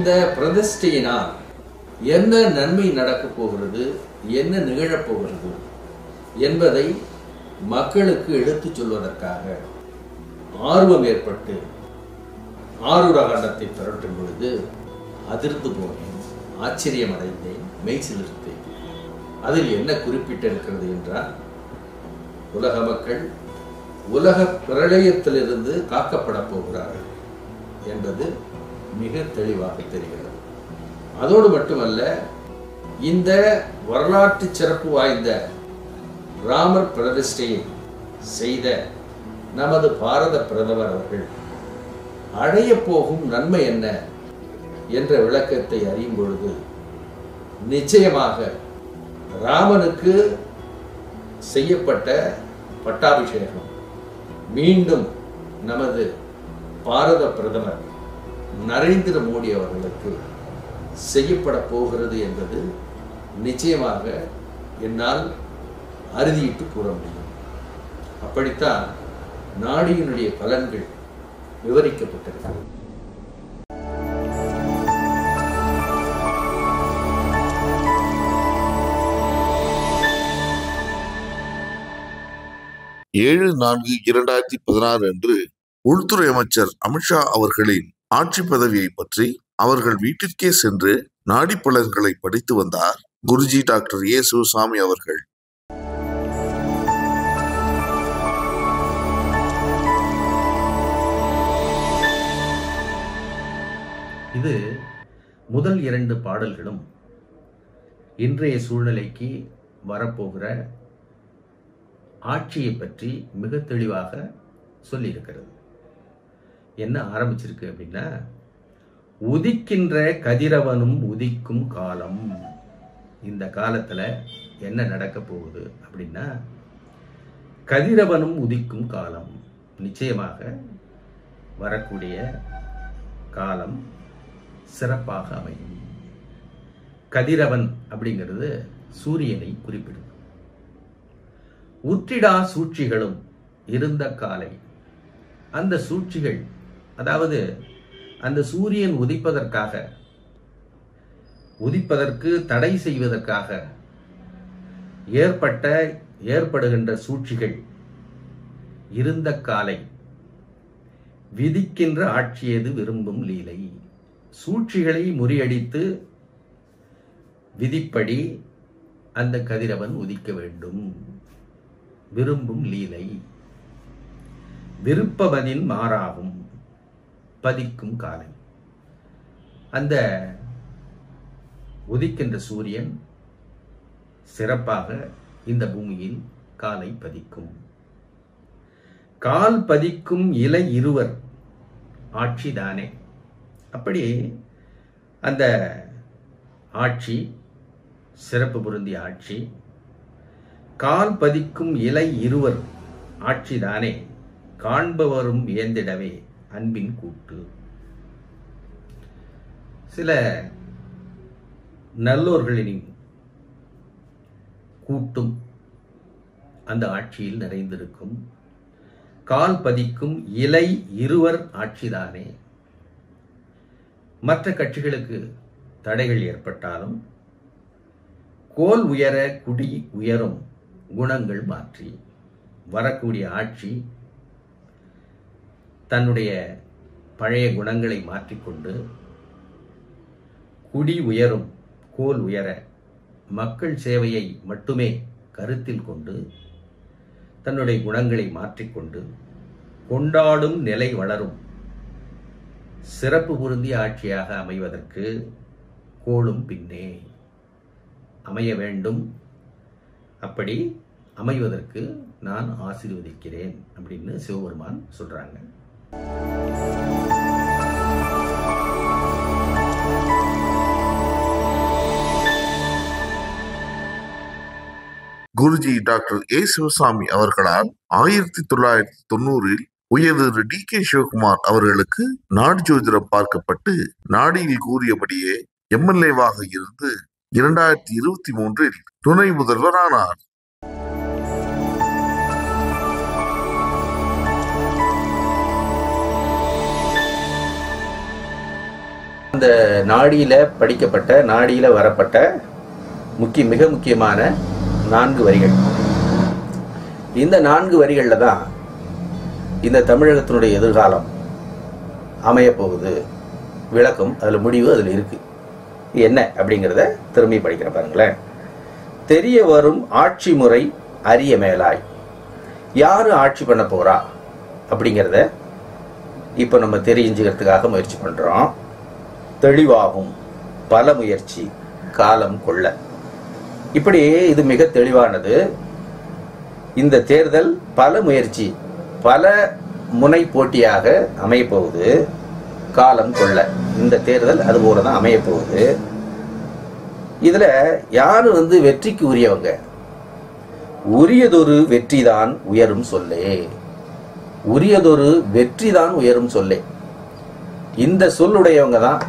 இந்த பிரதிஷ்டையினால் என்ன நன்மை நடக்கப் போகிறது, என்ன நிகழப்போகிறது என்பதை மக்களுக்கு எடுத்துச் சொல்வதற்காக ஆர்வம் ஏற்பட்டு ஆரூர காண்டத்தை திரட்டும் பொழுது அதிர்ந்து போனேன், ஆச்சரியமடைந்தேன், மெய் சிலிர்த்தேன். அதில் என்ன குறிப்பிட்டிருக்கிறது என்றால், உலக மக்கள் உலக பிரளயத்திலிருந்து காக்கப்பட போகிறார்கள் என்பது மிக தெளிவாக தெரிகிறது. அதோடு மட்டுமல்ல, இந்த வரலாற்று சிறப்பு வாய்ந்த ராமர் பிரதிஷ்டையை செய்த நமது பாரத பிரதமர் அவர்கள் அடைய போகும் நன்மை என்ன என்ற விளக்கத்தை அறியும் பொழுது நிச்சயமாக ராமனுக்கு செய்யப்பட்ட பட்டாபிஷேகம் மீண்டும் நமது பாரத பிரதமர் நரேந்திர மோடி அவர்களுக்கு செய்யப்பட போகிறது என்பது நிச்சயமாக என்னால் அறுதியிட்டு கூற முடியும். அப்படித்தான் நாடியினுடைய பலன்கள் விவரிக்கப்பட்டிருக்கிறது. ஏழு 4/2016 அன்று உள்துறை அமைச்சர் அமித்ஷா அவர்களின் ஆட்சி பதவியை பற்றி அவர்கள் வீட்டிற்கே சென்று நாடி பலன்களை படித்து வந்தார் குருஜி டாக்டர் ஏ சிவசாமி அவர்கள். இது முதல் 2 பாடல்களும் இன்றைய சூழ்நிலைக்கு வரப்போகிற ஆட்சியை பற்றி மிக தெளிவாக சொல்லியிருக்கிறது. என்ன ஆரம்பிச்சிருக்கு அப்படின்னா, உதிக்கின்ற கதிரவனும் உதிக்கும் காலம். இந்த காலத்தில் என்ன நடக்க போகுது அப்படின்னா, கதிரவனும் உதிக்கும் காலம். நிச்சயமாக வரக்கூடிய காலம் சிறப்பாக அமையும். கதிரவன் அப்படிங்கிறது சூரியனை குறிப்பிடுது. உற்றிடா சூழ்ச்சிகளும் இருந்த காலை. அந்த சூழ்ச்சிகள், அதாவது அந்த சூரியன் உதிப்பதற்கு தடை செய்வதற்காக ஏற்படுகின்ற சூழ்ச்சிகள் இருந்த காலை. விதிக்கின்ற ஆட்சியது விரும்பும் லீலை. சூழ்ச்சிகளை முறியடித்து விதிப்படி அந்த கதிரவன் உதிக்க வேண்டும். விரும்பும் லீலை. விருப்பமதின் மாறாகும் பதிக்கும் காலை. அந்த உதிக்கின்ற சூரியன் சிறப்பாக இந்த பூமியில் காலை பதிக்கும். கால் பதிக்கும் இலை இருவர் ஆட்சிதானே. அப்படி அந்த ஆட்சி சிறப்பு பொருந்திய ஆட்சி. கால் பதிக்கும் இலை இருவர் ஆட்சிதானே, காண்பவரும் வியந்திடவே அன்பின் கூட்டு. சில நல்லோர்களின் கூட்டும் அந்த ஆட்சியில் நிறைந்திருக்கும். கால் பதிக்கும் இலை இருவர் ஆட்சிதானே. மற்ற கட்சிகளுக்கு தடைகள் ஏற்பட்டாலும் கோல் உயர குடி உயரும் குணங்கள் மாற்றி வரக்கூடிய ஆட்சி தன்னுடைய பழைய குணங்களை மாற்றிக்கொண்டு குடி உயரும், கோல் உயர, மக்கள் சேவையை மட்டுமே கருத்தில் கொண்டு தன்னுடைய குணங்களை மாற்றிக்கொண்டு கொண்டாடும் நிலை வளரும் சிறப்பு பொருந்திய ஆட்சியாக அமைவதற்கு கோளும் பின்னே அமைய வேண்டும். அப்படி அமைவதற்கு நான் ஆசீர்வதிக்கிறேன் அப்படின்னு சிவபெருமான் சொல்றாங்க. குருஜி டாக்டர் ஏ சிவசாமி அவர்களால் 1990 உயர்திரு டி.கே. சிவகுமார் அவர்களுக்கு நாடி ஜோதிடம் பார்க்கப்பட்டு நாடியில் கூறியபடியே எம்எல்ஏவாக இருந்து 2023 துணை முதல்வர் ஆனார். அந்த நாடியில் படிக்கப்பட்ட, நாடியில் வரப்பட்ட மிக முக்கியமான 4 வரிகள். இந்த 4 வரிகளில் தான் இந்த தமிழகத்தினுடைய எதிர்காலம் அமையப்போகுது. விளக்கம் அதில், முடிவு அதில் இருக்கு. என்ன அப்படிங்கிறத திரும்பி படிக்கிற பாருங்களேன். தெரிய வரும் ஆட்சி முறை அரிய மேலாய். யாரு ஆட்சி பண்ண போறா அப்படிங்கிறத இப்போ நம்ம தெரிஞ்சுக்கிறதுக்காக முயற்சி பண்றோம். தெளிவாகும் பல முயற்சி காலம் கொள்ள. இப்படி இது மிக தெளிவானது. இந்த தேர்தல் பல முயற்சி, பல முனை போட்டியாக அமையப்போகுது. காலம் கொள்ள இந்த தேர்தல் அதுபோல தான் அமையப்போகுது. இதுல யாரு வெற்றிக்கு உரியவங்க? உரியதொரு வெற்றிதான் உயரும் சொல்லே. உரியதொரு வெற்றிதான் உயரும் சொல்லே. இந்த சொல்லுடையவங்க தான்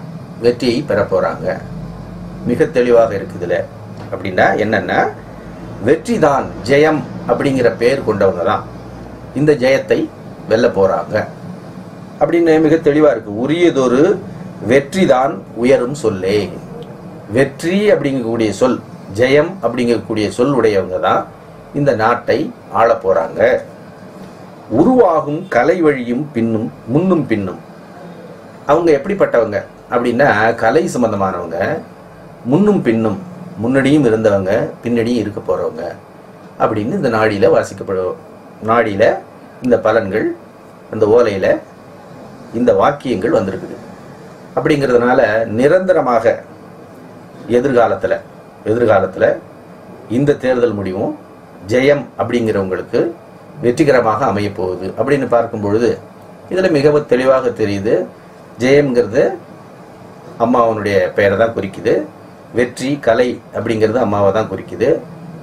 வெற்றியை பெற போறாங்க. மிக தெளிவாக இருக்குதுல. அப்படின்னா என்னன்னா, வெற்றிதான், ஜெயம் அப்படிங்கிற பெயர் கொண்டவங்க தான் இந்த ஜெயத்தை வெல்ல போறாங்க அப்படின்னு மிக தெளிவா இருக்கு. உரியதொரு வெற்றிதான் உயரும் சொல்லே. வெற்றி அப்படிங்கக்கூடிய சொல், ஜெயம் அப்படிங்கக்கூடிய சொல் உடையவங்க தான் இந்த நாட்டை ஆள போறாங்க. உருவாகும் கலை வழியும் பின்னும் முன்னும் பின்னும். அவங்க எப்படிப்பட்டவங்க அப்படின்னா, கலை சம்பந்தமானவங்க, முன்னும் பின்னும், முன்னாடியும் இருந்தவங்க பின்னாடியும் இருக்க போறவங்க அப்படின்னு இந்த நாடியில வாசிக்கப்படும். நாடியில இந்த பலன்கள், இந்த ஓலையில இந்த வாக்கியங்கள் வந்திருக்குது. அப்படிங்கிறதுனால நிரந்தரமாக எதிர்காலத்தில் இந்த தேர்தல் முடிவும் ஜெயம் அப்படிங்கிறவங்களுக்கு வெற்றிகரமாக அமைய போகுது அப்படின்னு பார்க்கும் பொழுது இதில் மிகவும் தெளிவாக தெரியுது. ஜெயம்ங்கிறது அம்மாவனுடைய பெயரை தான் குறிக்குது. வெற்றி, கலை அப்படிங்கிறது அம்மாவை தான் குறிக்குது.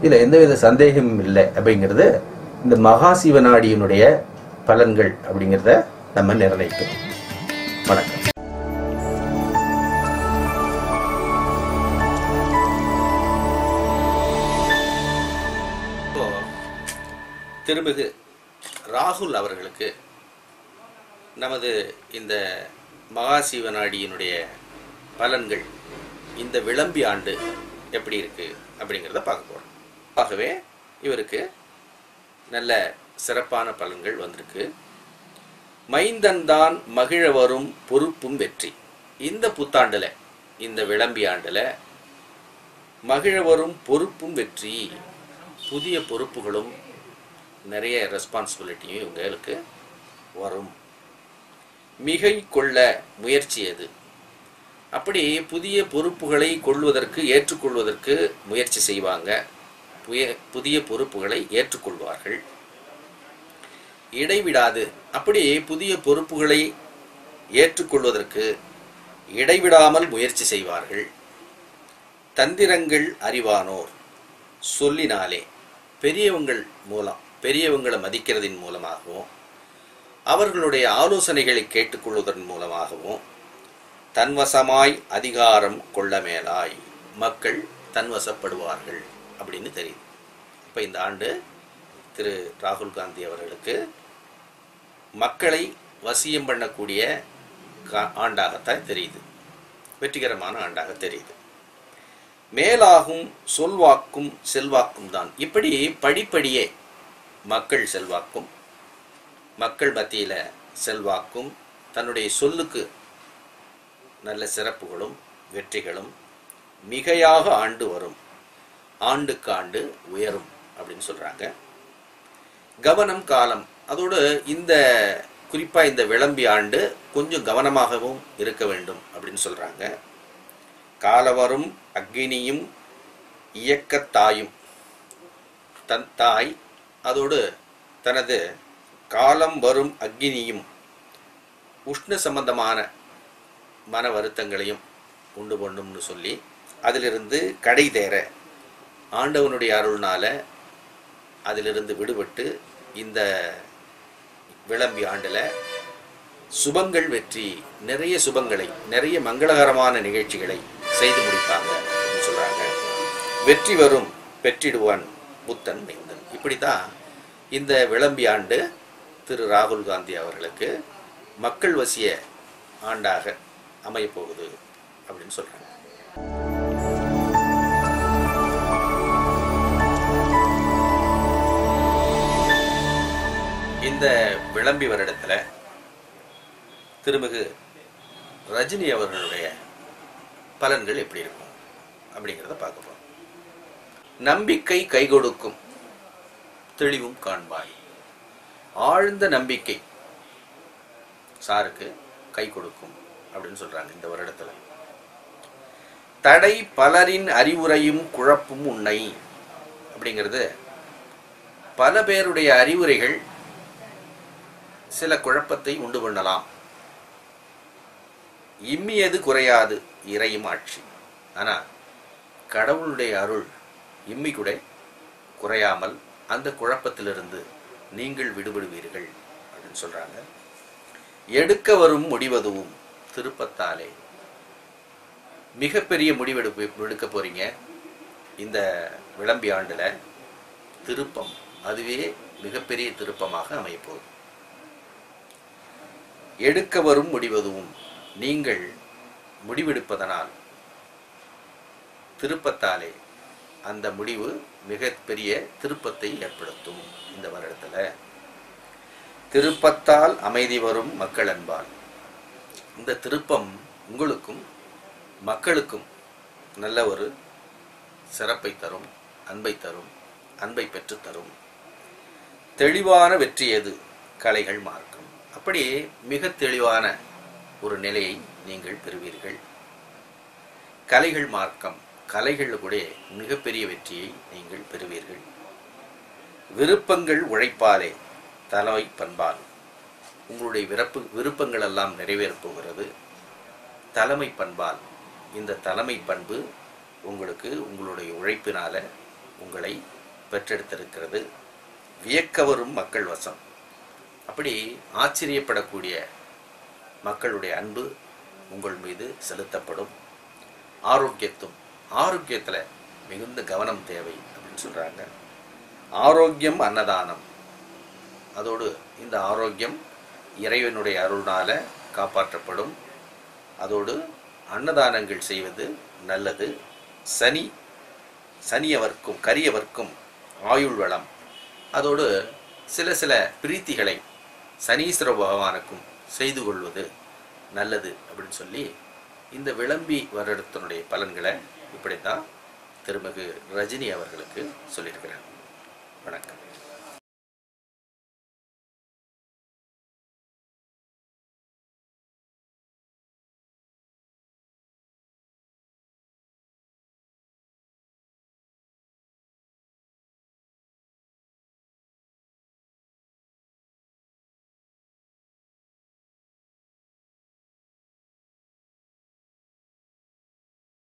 இதில் எந்தவித சந்தேகமும் இல்லை. அப்படிங்கிறது இந்த மகாசிவநாடியினுடைய பலன்கள் அப்படிங்கிறத நம்ம நிர்ணயிக்கிறோம். வணக்கம். திருமிகு ராகுல் அவர்களுக்கு நமது இந்த மகாசிவநாடியினுடைய பலன்கள், இந்த விளம்பி ஆண்டு எப்படி இருக்கு அப்படிங்கிறத பார்க்க போறோம். ஆகவே இவருக்கு நல்ல சிறப்பான பலன்கள் வந்திருக்கு. மைந்தன் தான் மகிழ வரும் பொறுப்பும் வெற்றி. இந்த புத்தாண்டுல, இந்த விளம்பி ஆண்டுல மகிழ வரும் பொறுப்பும் வெற்றி, புதிய பொறுப்புகளும் நிறைய ரெஸ்பான்சிபிலிட்டியும் இவங்களுக்கு வரும். மிகை கொள்ள முயற்சி எது? அப்படி புதிய பொறுப்புகளை கொள்வதற்கு, ஏற்றுக்கொள்வதற்கு முயற்சி செய்வாங்க. புதிய பொறுப்புகளை ஏற்றுக்கொள்வார்கள். இடைவிடாது, அப்படி புதிய பொறுப்புகளை ஏற்றுக்கொள்வதற்கு இடைவிடாமல் முயற்சி செய்வார்கள். தந்திரங்கள் அறிவானோர், சொல்லினாலே பெரியவங்கள் மூலம், பெரியவங்களை மதிக்கிறதின் மூலமாகவும், அவர்களுடைய ஆலோசனைகளை கேட்டுக்கொள்வதன் மூலமாகவும், தன்வசமாய் அதிகாரம் கொள்ள மேலாய் மக்கள் தன்வசப்படுவார்கள் அப்படின்னு தெரியுது. இப்போ இந்த ஆண்டு திரு ராகுல் காந்தி அவர்களுக்கு மக்களை வசியம் பண்ணக்கூடிய ஆண்டாகத்தான் தெரியுது. வெற்றிகரமான ஆண்டாக தெரியுது. மேலாகும் சொல்வாக்கும் செல்வாக்கும் தான். இப்படி படிப்படியே மக்கள் செல்வாக்கும், மக்கள் மத்தியில் செல்வாக்கும், தன்னுடைய சொல்லுக்கு நல்ல சிறப்புகளும் வெற்றிகளும் மிகையாக ஆண்டு வரும். ஆண்டுக்கு ஆண்டு உயரும் அப்படின்னு சொல்றாங்க. கவனம் காலம், அதோடு இந்த குறிப்பா இந்த விளம்பி ஆண்டு கொஞ்சம் கவனமாகவும் இருக்க வேண்டும் அப்படின்னு சொல்றாங்க. காலவரும் அக்னியும் இயக்கத்தாயும், தன் தாய், அதோடு தனது காலம் வரும் அக்னியும் உஷ்ண சம்பந்தமான மன வருத்தங்களையும் உண்டு பண்ணும்னு சொல்லி அதிலிருந்து கடை தேர ஆண்டவனுடைய அருள்னால அதிலிருந்து விடுபட்டு இந்த விளம்பி ஆண்டில் சுபங்கள் வெற்றி, நிறைய சுபங்களை, நிறைய மங்களகரமான நிகழ்ச்சிகளை செய்து முடிப்பாங்க அப்படின்னு சொல்றாங்க. வெற்றி வரும் பெற்றிடுவான் புத்தன் மைந்தன். இப்படித்தான் இந்த விளம்பி ஆண்டு திரு ராகுல் காந்தி அவர்களுக்கு மக்கள் வசிய ஆண்டாக அமையப்போகுது அப்படின்னு சொல்றாங்க. இந்த விளம்பி வருடத்துல திருமிகு ரஜினி அவர்களுடைய பலன்கள் எப்படி இருக்கும் அப்படிங்கிறத பார்க்க போறோம். நம்பிக்கை கை கொடுக்கும், தெளிவும் காண்பாய். ஆழ்ந்த நம்பிக்கை சாருக்கு கை கொடுக்கும் அப்படின்னு சொல்றாங்க இந்த வருடத்துல. தடை பலரின் அறிவுரையும் குழப்பும் உன்னை அப்படிங்கிறது, பல பேருடைய அறிவுரைகள் சில குழப்பத்தை உண்டு பண்ணலாம். இம்மியது குறையாது இறையும் ஆட்சி. ஆனா கடவுளுடைய அருள் இம்மி கூட குறையாமல் அந்த குழப்பத்திலிருந்து நீங்கள் விடுபடுவீர்கள் அப்படின்னு சொல்றாங்க. எடுக்க வரும் முடிவதுவும் திருப்பத்தாலே. மிகப்பெரிய முடிவெடுக்க போறீங்க இந்த விளம்பி ஆண்டுல. திருப்பம், அதுவே மிகப்பெரிய திருப்பமாக அமையப்போகுது. எடுக்க வரும் முடிவதுவும், நீங்கள் முடிவெடுப்பதனால் திருப்பத்தாலே அந்த முடிவு மிகப்பெரிய திருப்பத்தை ஏற்படுத்தும் இந்த வருடத்துல. திருப்பத்தால் அமைதி வரும் மக்கள் அன்பால். இந்த திருப்பம் உங்களுக்கும் மக்களுக்கும் நல்ல ஒரு சிறப்பை தரும், அன்பை தரும், அன்பை பெற்று தரும். தெளிவான வெற்றி எது கலைகள் மார்க்கம். அப்படியே மிக தெளிவான ஒரு நிலையை நீங்கள் பெறுவீர்கள். கலைகள் மார்க்கம், கலைகள் கூட மிகப்பெரிய வெற்றியை நீங்கள் பெறுவீர்கள். விருப்பங்கள் உழைப்பாலே தலைமை பண்பால். உங்களுடைய விருப்பங்கள் எல்லாம் நிறைவேறப் போகிறது தலைமை பண்பால். இந்த தலைமை பண்பு உங்களுக்கு உங்களுடைய உழைப்பினால உங்களை பெற்றெடுத்திருக்கிறது. வியக்க வரும் மக்கள் வசம். அப்படி ஆச்சரியப்படக்கூடிய மக்களுடைய அன்பு உங்கள் மீது செலுத்தப்படும். ஆரோக்கியத்தில் மிகுந்த கவனம் தேவை அப்படின்னு சொல்றாங்க. ஆரோக்கியம் அன்னதானம். அதோடு இந்த ஆரோக்கியம் இறைவனுடைய அருளால காப்பாற்றப்படும். அதோடு அன்னதானங்கள் செய்வது நல்லது. சனியவர்க்கும் கரியவர்க்கும் ஆயுள் வளம். அதோடு சில பிரீத்திகளை சனீஸ்வர பகவானுக்கும் செய்து கொள்வது நல்லது அப்படின்னு சொல்லி இந்த விளம்பி வருடத்தினுடைய பலன்களை இப்படித்தான் திருமிகு ரஜினி அவர்களுக்கு சொல்லியிருக்கிறார். வணக்கம்.